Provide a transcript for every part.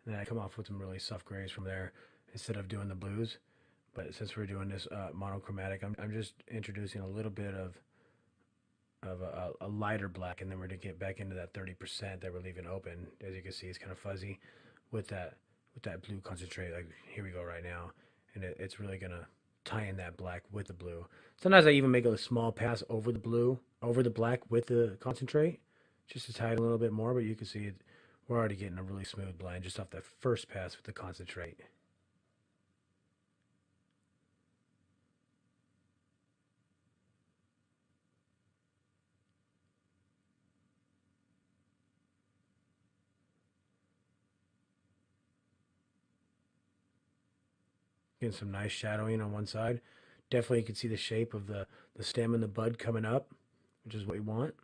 And then I come off with some really soft grays from there instead of doing the blues. But since we're doing this monochromatic, I'm just introducing a little bit of a lighter black, and then we're gonna get back into that 30% that we're leaving open. As you can see, it's kind of fuzzy with that blue concentrate. Like here we go right now, and it's really gonna tie in that black with the blue. Sometimes I even make a small pass over the blue, over the black with the concentrate, just to tie it a little bit more. But you can see it, we're already getting a really smooth blend just off that first pass with the concentrate. Getting some nice shadowing on one side. Definitely you can see the shape of the stem and the bud coming up, which is what we want.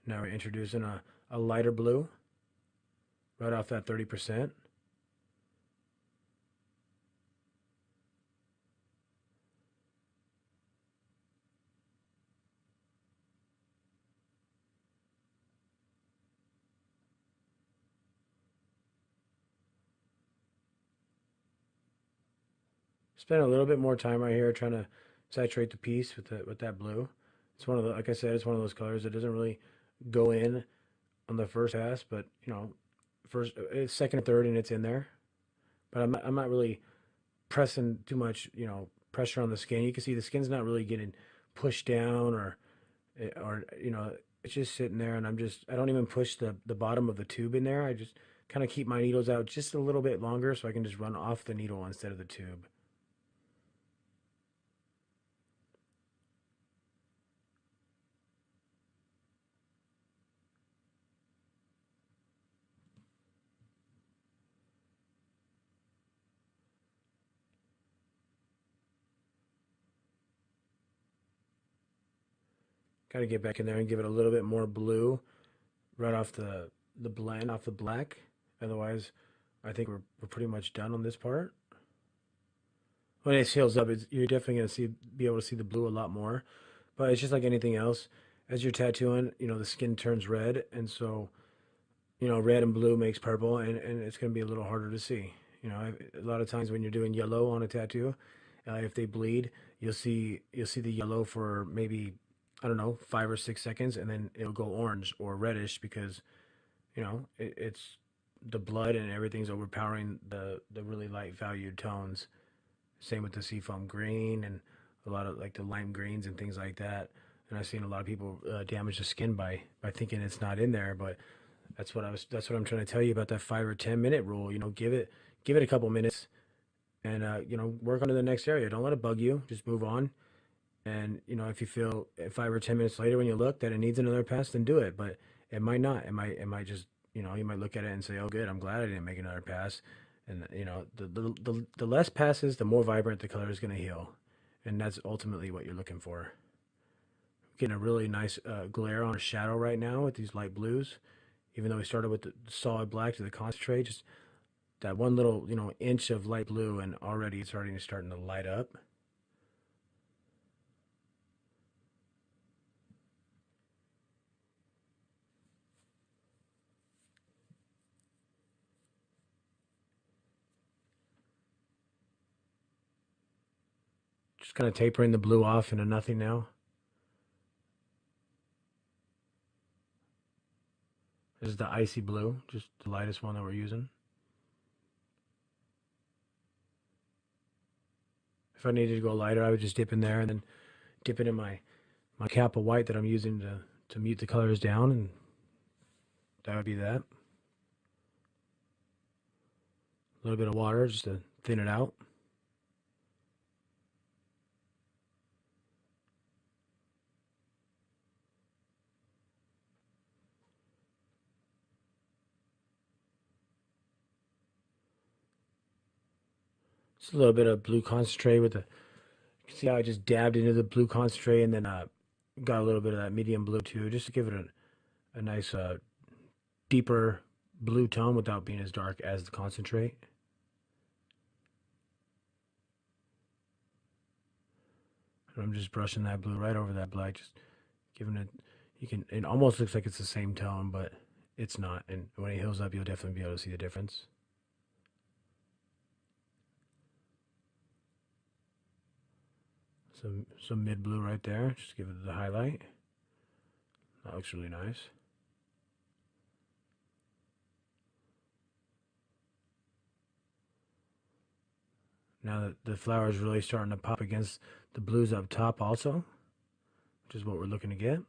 Now we're introducing a lighter blue right off that 30%. Spend a little bit more time right here trying to saturate the piece with that blue. It's one of the, like I said, it's one of those colors that doesn't really go in on the first pass, but you know, first, second, and third, and it's in there. But I'm not really pressing too much, pressure on the skin. You can see the skin's not really getting pushed down or it's just sitting there, and I don't even push the bottom of the tube in there. I just kind of keep my needles out just a little bit longer so I can just run off the needle instead of the tube. Got to get back in there and give it a little bit more blue right off the blend off the black. Otherwise, I think we're pretty much done on this part. When it seals up, you're definitely gonna be able to see the blue a lot more. But it's just like anything else. As you're tattooing, the skin turns red, and so red and blue makes purple, and it's gonna be a little harder to see. A lot of times when you're doing yellow on a tattoo, if they bleed, you'll see the yellow for maybe, I don't know, 5 or 6 seconds, and then it'll go orange or reddish because it's the blood and everything's overpowering the really light valued tones. Same with the seafoam green and a lot of like the lime greens and things like that. And I've seen a lot of people damage the skin by thinking it's not in there, but that's what I'm trying to tell you about that 5 or 10 minute rule. Give it a couple minutes, and work on to the next area. Don't let it bug you. Just move on. And if you feel 5 or 10 minutes later when you look that it needs another pass, then do it. But it might not. It might just you might look at it and say, "Oh, good. I'm glad I didn't make another pass." And the less passes, the more vibrant the color is going to heal, and that's ultimately what you're looking for. Getting a really nice glare on a shadow right now with these light blues. Even though we started with the solid black to the concentrate, just that one little inch of light blue, and already it's already starting to light up. Just kind of tapering the blue off into nothing now. This is the icy blue, just the lightest one that we're using. If I needed to go lighter, I would just dip in there and then dip it in my cap of white that I'm using to mute the colors down, and that would be that. A little bit of water just to thin it out. Just a little bit of blue concentrate with the. You can see how I just dabbed into the blue concentrate and then got a little bit of that medium blue too, just to give it a nice deeper blue tone without being as dark as the concentrate. And I'm just brushing that blue right over that black, just giving it, You can, it almost looks like it's the same tone, but it's not. And when it heals up, you'll definitely be able to see the difference. Some mid blue right there. Just give it the highlight. That looks really nice. Now that the flower is really starting to pop against the blues up top also, which is what we're looking to get.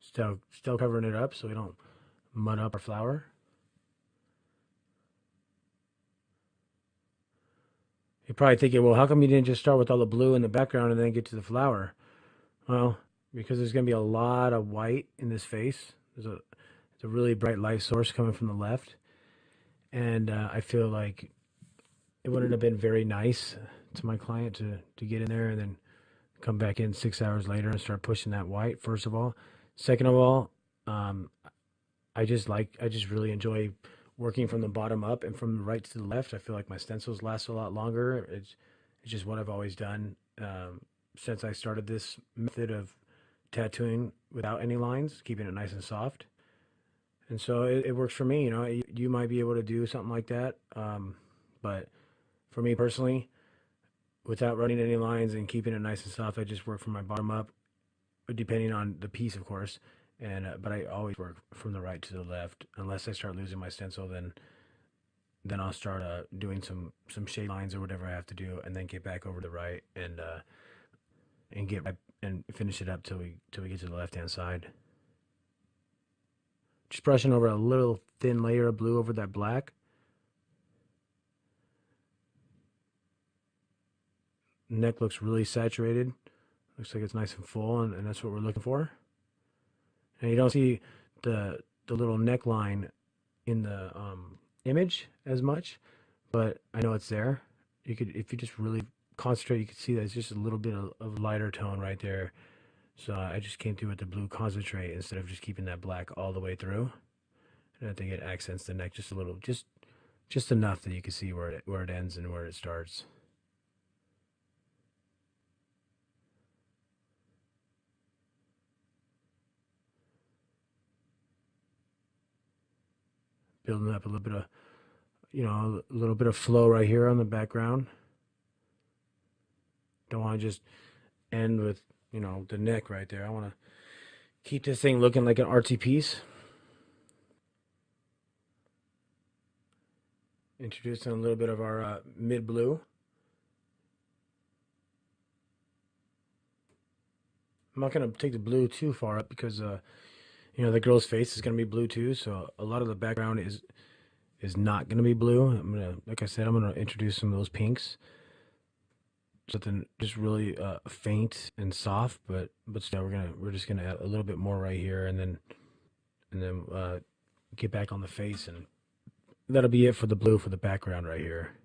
Still covering it up so we don't mud up our flower. You're probably thinking, well, how come you didn't just start with all the blue in the background and then get to the flower? Well, because there's going to be a lot of white in this face. There's a really bright light source coming from the left. And I feel like it wouldn't have been very nice to my client to get in there and then come back in 6 hours later and start pushing that white, first of all. Second of all, um, I just really enjoy working from the bottom up and from the right to the left. I feel like my stencils last a lot longer. It's just what I've always done since I started this method of tattooing without any lines, keeping it nice and soft. And so it works for me. You know, you might be able to do something like that, but for me personally, without running any lines and keeping it nice and soft, I just work from my bottom up, depending on the piece, of course. And but I always work from the right to the left, unless I start losing my stencil. Then I'll start doing some shade lines or whatever I have to do, and then get back over to the right and get and finish it up till we get to the left hand side. Just brushing over a little thin layer of blue over that black. Neck looks really saturated. Looks like it's nice and full, and that's what we're looking for. And you don't see the little neckline in the image as much, but I know it's there. You could, if you just really concentrate, you can see that it's just a little bit of lighter tone right there. So I just came through with the blue concentrate instead of just keeping that black all the way through. And I think it accents the neck just a little, just enough that you can see where it ends and where it starts. Building up a little bit of, a little bit of flow right here on the background. Don't want to just end with, the neck right there. I want to keep this thing looking like an artsy piece. Introducing a little bit of our mid blue. I'm not going to take the blue too far up because, the girl's face is going to be blue too. So a lot of the background is not going to be blue. Like I said, I'm going to introduce some of those pinks. Something just really faint and soft, but still we're just gonna add a little bit more right here, and then get back on the face, and that'll be it for the blue for the background right here.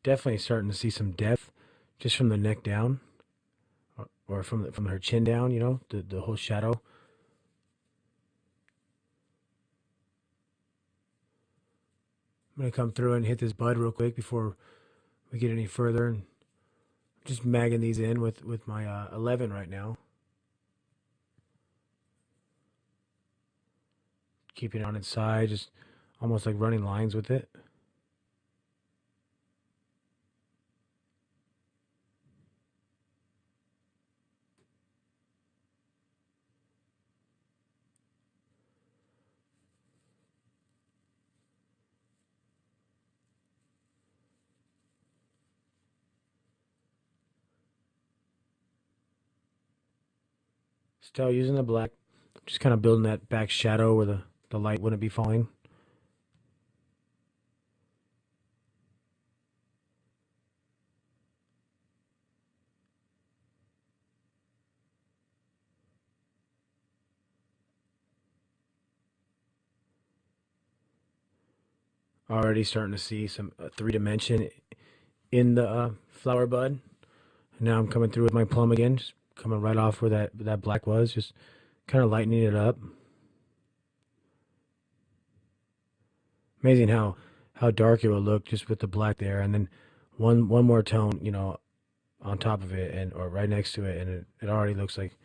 Definitely starting to see some depth just from the neck down, or from her chin down. The whole shadow. I'm gonna come through and hit this bud real quick before we get any further, and just magging these in with my 11 right now. Keeping it on its side, just almost like running lines with it. Still using the black, just kind of building that back shadow where the light wouldn't be falling. Already starting to see some three dimension in the flower bud. Now I'm coming through with my plum again, just coming right off where that black was, just kind of lightening it up. Amazing how dark it will look just with the black there, and then one more tone, on top of it and or right next to it, and it already looks like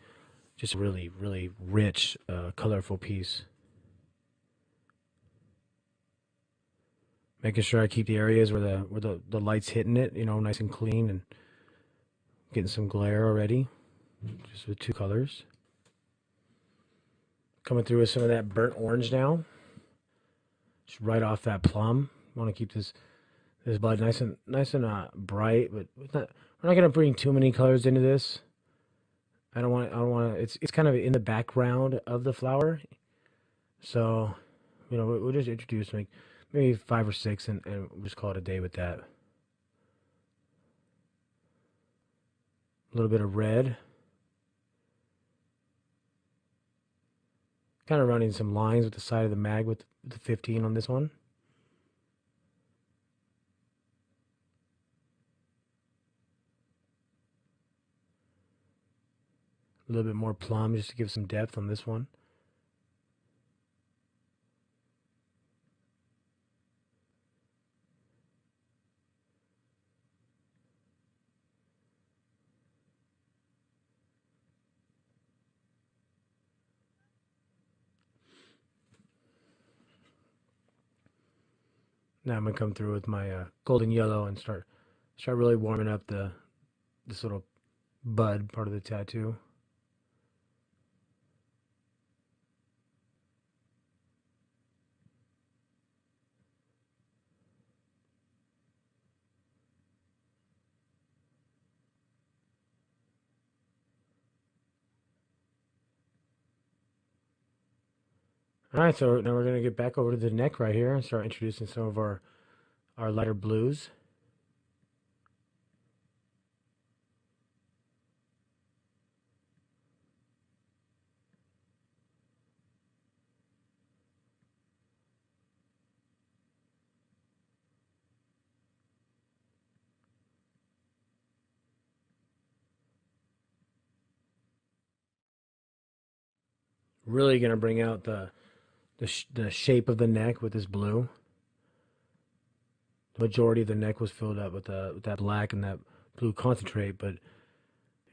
just a really really rich, colorful piece. Making sure I keep the areas where the light's hitting it, nice and clean, and getting some glare already, just with two colors. Coming through with some of that burnt orange now, just right off that plum. Want to keep this blood nice and bright, but we're not gonna bring too many colors into this. I don't want to. It's kind of in the background of the flower, so we'll just introduce like maybe five or six, and we'll just call it a day with that. A little bit of red, kind of running some lines with the side of the mag with the 15 on this one. A little bit more plum just to give some depth on this one. Now I'm gonna come through with my golden yellow and start really warming up this little bud part of the tattoo. All right, so now we're gonna get back over to the neck right here and start introducing some of our lighter blues. Really gonna bring out the shape of the neck with this blue. The majority of the neck was filled up with that black and that blue concentrate, but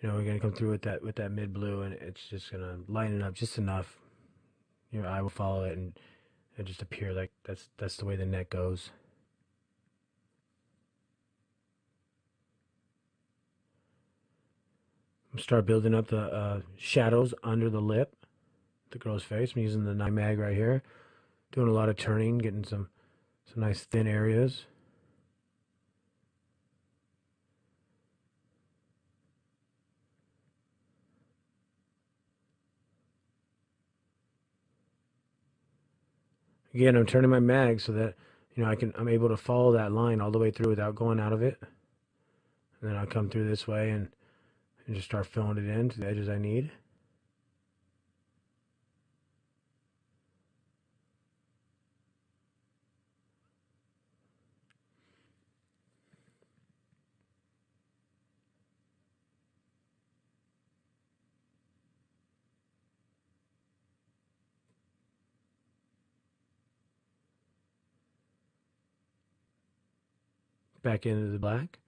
we're gonna come through with that mid blue, and it's just gonna lighten it up just enough. Your eye will follow it, and it just appear like that's the way the neck goes. I'm start building up the shadows under the lip, the girl's face. I'm using the 9 mag right here, doing a lot of turning, getting some nice thin areas. Again, I'm turning my mag so that I'm able to follow that line all the way through without going out of it. And then I'll come through this way and just start filling it in to the edges I need. Back into the black.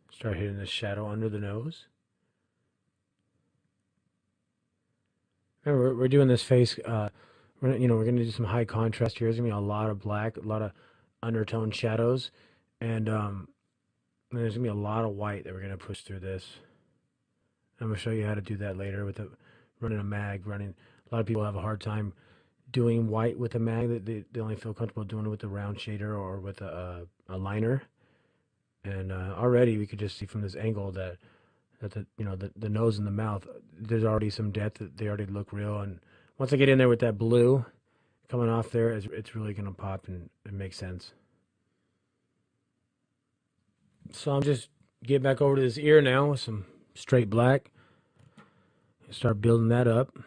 Start hitting the shadow under the nose. Remember, we're doing this face. We're gonna do some high contrast here. There's gonna be a lot of black, a lot of undertone shadows, and there's gonna be a lot of white that we're gonna push through this. I'm gonna show you how to do that later with running a mag. Running a lot of people have a hard time doing white with a mag. They only feel comfortable doing it with a round shader or with a liner. And already we could just see from this angle that the nose and the mouth, there's already some depth. That they already look real. And once I get in there with that blue coming off there, it's really gonna pop and it makes sense. So I'm just get back over to this ear now with some straight black. Start building that up.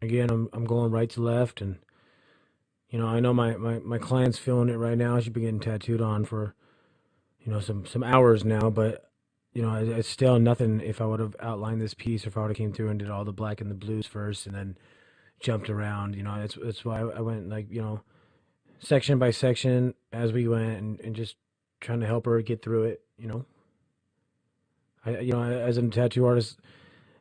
Again, I'm going right to left, and I know my client's feeling it right now. She's been getting tattooed on for some hours now, but it's still nothing if I would have outlined this piece, or if I would have came through and did all the black and the blues first and then jumped around. That's why I went like, section by section as we went, and just trying to help her get through it. As a tattoo artist,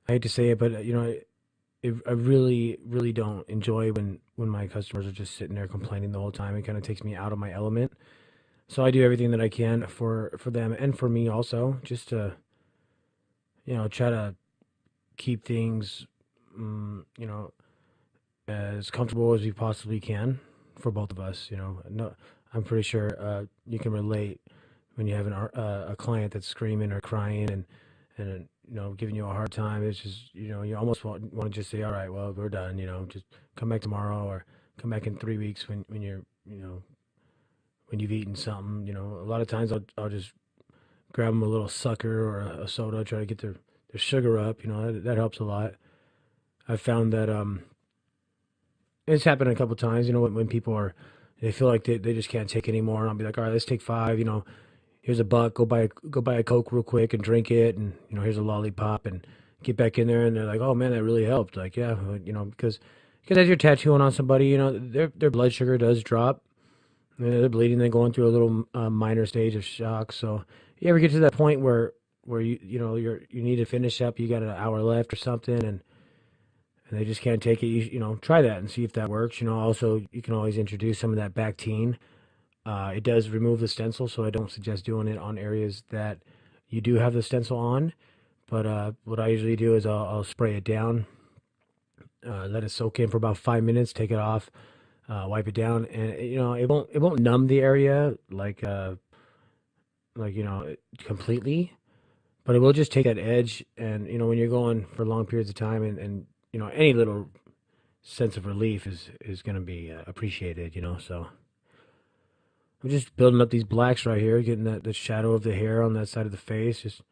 I hate to say it, but I really, really don't enjoy when my customers are just sitting there complaining the whole time. It kind of takes me out of my element. So I do everything that I can for them and for me also, just to try to keep things, you know, as comfortable as we possibly can for both of us. No, I'm pretty sure you can relate when you have a client that's screaming or crying and giving you a hard time. It's just you almost want to just say, all right, well, we're done. Just come back tomorrow, or come back in 3 weeks when you're when you've eaten something. A lot of times I'll just grab them a little sucker or a soda, try to get their sugar up. That helps a lot. I've found that it's happened a couple times. When people they feel like they just can't take anymore, and I'll be like, all right, let's take five. Here's a buck. Go buy a Coke real quick and drink it, and here's a lollipop, and get back in there. And they're like, oh man, that really helped. Like, yeah, because as you're tattooing on somebody, their blood sugar does drop. They're bleeding. They're going through a little minor stage of shock. So you ever get to that point where you need to finish up, you got an hour left or something, and they just can't take it. Try that and see if that works. Also, you can always introduce some of that Bactine. It does remove the stencil, so I don't suggest doing it on areas that you do have the stencil on. But what I usually do is I'll spray it down, let it soak in for about 5 minutes, take it off, wipe it down, and it won't numb the area completely, but it will just take that edge. And when you're going for long periods of time, and any little sense of relief is going to be appreciated. So I'm just building up these blacks right here, getting the shadow of the hair on that side of the face, just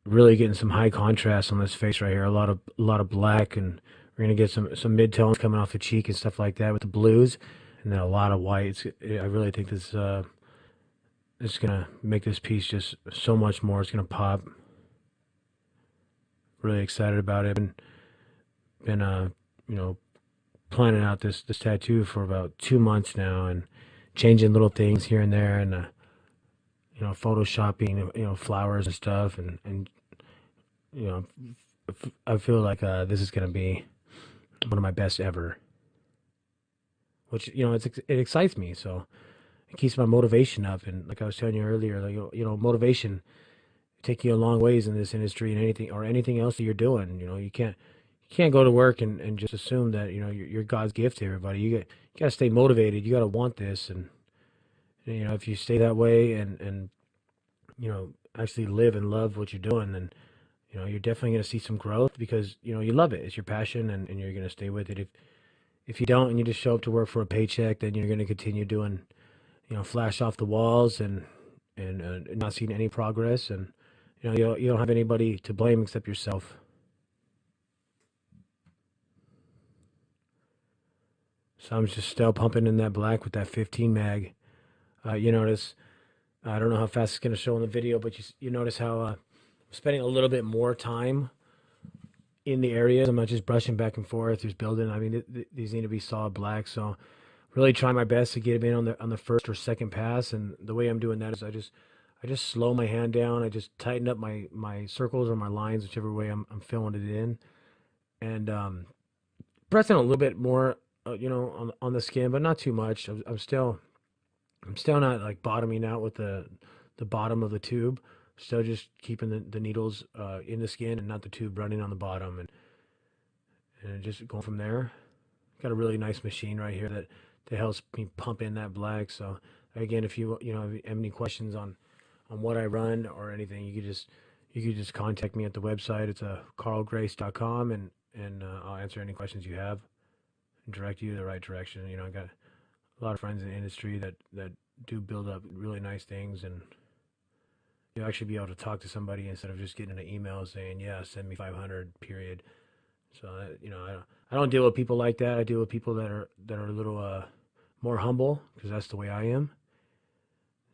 really getting some high contrast on this face right here. A lot of black, and we're gonna get some mid tones coming off the cheek and stuff like that with the blues, and then a lot of whites. I really think this is gonna make this piece just so much more. It's gonna pop. Really excited about it. Been you know planning out this tattoo for about 2 months now, and changing little things here and there, and photoshopping flowers and stuff, and you know I feel like this is gonna be one of my best ever, which it excites me. So it keeps my motivation up. And like I was telling you earlier, like motivation take you a long ways in this industry, and anything else that you're doing. You can't go to work and just assume that you're God's gift to everybody. You got to stay motivated. You got to want this, and if you stay that way, and actually live and love what you're doing, then you're definitely going to see some growth, because you love it. It's your passion, and you're going to stay with it. If you don't, and you just show up to work for a paycheck, then you're going to continue doing flash off the walls, and not seeing any progress, and you don't have anybody to blame except yourself. So I'm just still pumping in that black with that 15 mag. You notice, I don't know how fast it's going to show in the video, but you notice how I'm spending a little bit more time in the areas. I'm not just brushing back and forth, just building. I mean, these need to be solid black. So really trying my best to get them in on the first or second pass. And the way I'm doing that is I just slow my hand down. I just tighten up my circles or my lines, whichever way I'm filling it in, and pressing a little bit more, on the skin, but not too much. I'm still not like bottoming out with the bottom of the tube. Still just keeping the needles in the skin, and not the tube running on the bottom, and just going from there. Got a really nice machine right here that helps me pump in that black. So again, if you have any questions on what I run or anything, you could just contact me at the website. It's carlgrace.com, and I'll answer any questions you have and direct you the right direction. I got a lot of friends in the industry that do build up really nice things, and you'll actually be able to talk to somebody instead of just getting an email saying, yeah, send me 500 period. So I don't deal with people like that. I deal with people that are a little more humble, because that's the way I am.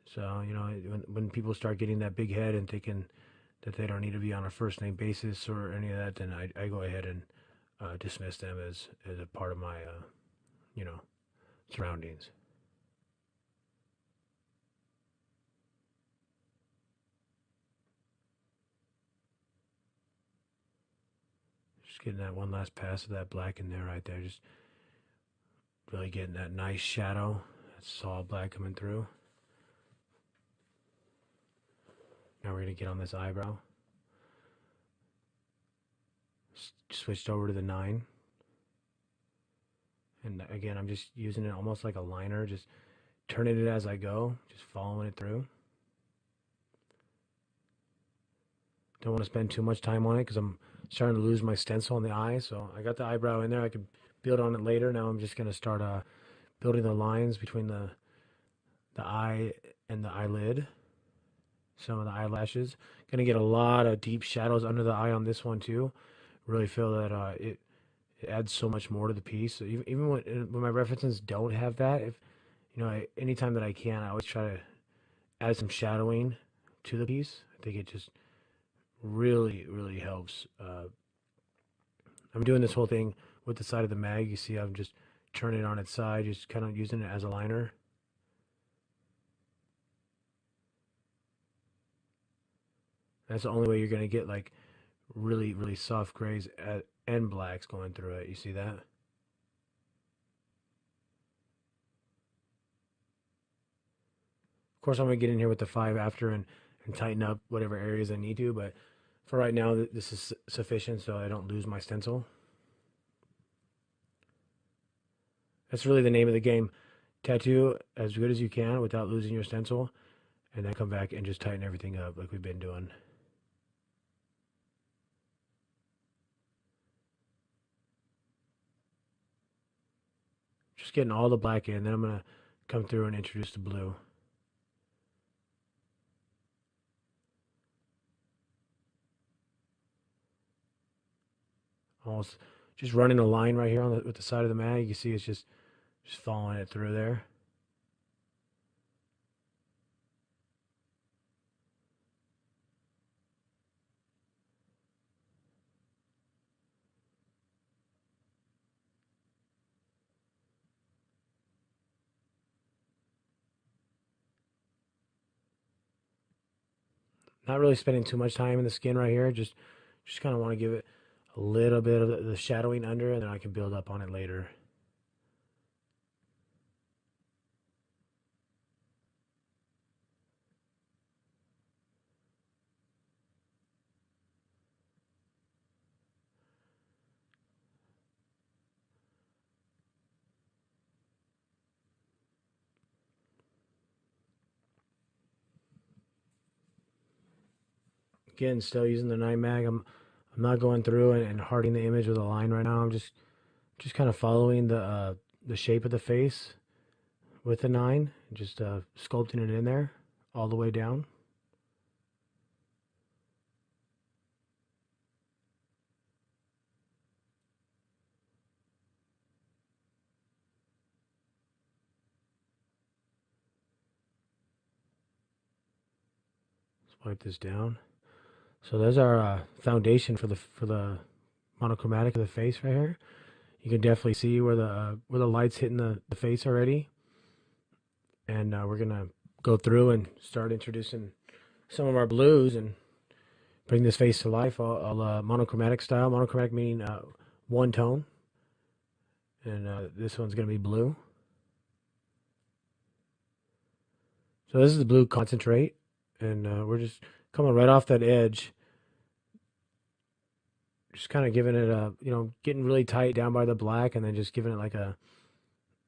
So when people start getting that big head and thinking that they don't need to be on a first name basis or any of that, then I go ahead and dismiss them as a part of my you know, surroundings. Just getting that one last pass of that black in there right there. Just really getting that nice shadow, that solid black coming through. Now we're going to get on this eyebrow. Switched over to the 9. And again, I'm just using it almost like a liner, just turning it as I go, just following it through. Don't want to spend too much time on it because I'm starting to lose my stencil on the eye. So I got the eyebrow in there. I could build on it later. Now I'm just going to start building the lines between the eye and the eyelid. Some of the eyelashes. Going to get a lot of deep shadows under the eye on this one too. Really feel that it adds so much more to the piece. So even when my references don't have that, if anytime that I can, I always try to add some shadowing to the piece. I think it just really helps. I'm doing this whole thing with the side of the mag. You see, I'm just turning it on its side, just kind of using it as a liner. That's the only way you're going to get like really soft grays and blacks going through it. You see that? Of course, I'm going to get in here with the 5 after and tighten up whatever areas I need to, but for right now, this is sufficient so I don't lose my stencil. That's really the name of the game. Tattoo as good as you can without losing your stencil, and then come back and just tighten everything up like we've been doing. Just getting all the black in, then I'm going to come through and introduce the blue. Almost just running a line right here on with the side of the mag. You see it's just following it through there. Not really spending too much time in the skin right here. Just kind of want to give it a little bit of the shadowing under, and then I can build up on it later. Again, still using the 9 mag. I'm not going through and harding the image with a line right now. I'm just kind of following the shape of the face with the 9, just sculpting it in there all the way down. Let's wipe this down. So there's our foundation for the monochromatic of the face right here. You can definitely see where the light's hitting the face already. And we're gonna go through and start introducing some of our blues and bring this face to life. All monochromatic style. Monochromatic meaning one tone. And this one's gonna be blue. So this is the blue concentrate, and we're just coming right off that edge. Just kind of giving it a, getting really tight down by the black, and then just giving it like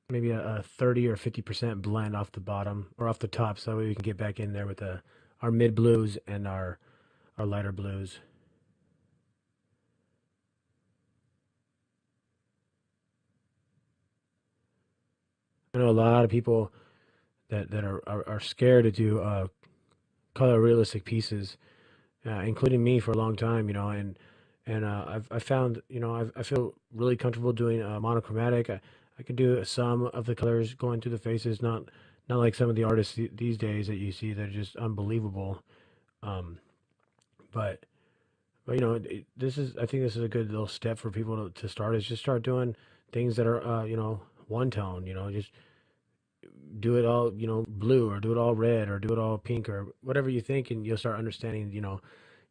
maybe a 30 or 50% blend off the bottom or off the top, so that way we can get back in there with our mid blues and our lighter blues. I know a lot of people that are scared to do color realistic pieces, including me for a long time, and I've found, I feel really comfortable doing monochromatic. I can do some of the colors going through the faces, not like some of the artists these days that you see that are just unbelievable. But this is, I think this is a good little step for people to start, is just start doing things that are, one tone, just do it all, blue, or do it all red, or do it all pink, or whatever you think. And you'll start understanding,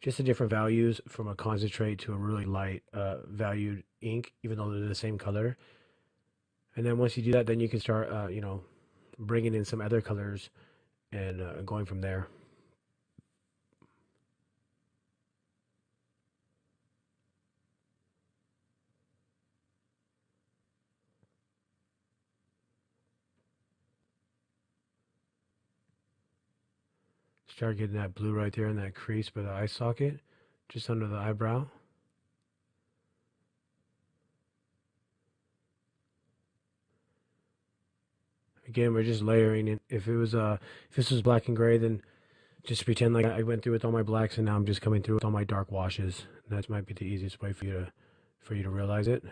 just the different values from a concentrate to a really light, valued ink, even though they're the same color. And then once you do that, then you can start, bringing in some other colors and going from there. Start getting that blue right there in that crease by the eye socket, just under the eyebrow. Again, we're just layering it. If this was black and gray, then just pretend like I went through with all my blacks, and now I'm just coming through with all my dark washes. That might be the easiest way for you to realize it.